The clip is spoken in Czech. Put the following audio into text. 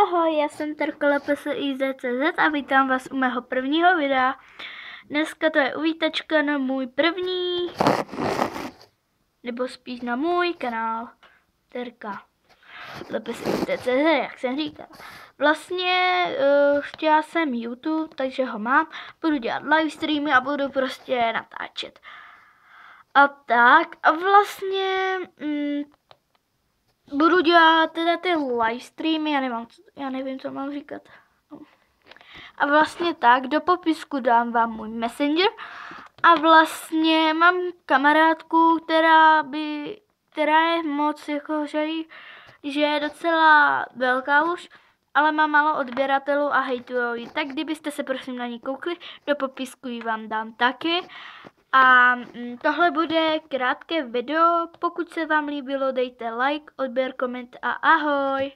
Ahoj, já jsem Terka LPSIZ.cz a vítám vás u mého prvního videa. Dneska to je uvítačka na můj první, nebo spíš na můj kanál Terka LPSIZ.cz, jak jsem říkal. Vlastně chtěla jsem YouTube, takže ho mám. Budu dělat live streamy a budu prostě natáčet. A tak, a vlastně budu dělat teda ty live streamy, já nevím, co mám říkat. A vlastně tak, do popisku dám vám můj Messenger a vlastně mám kamarádku, která je moc že je docela velká už, ale má málo odběratelů a hejtujou ji. Tak kdybyste se prosím na ní koukli, do popisku ji vám dám taky. A tohle bude krátké video, pokud se vám líbilo, dejte like, odběr, koment a ahoj!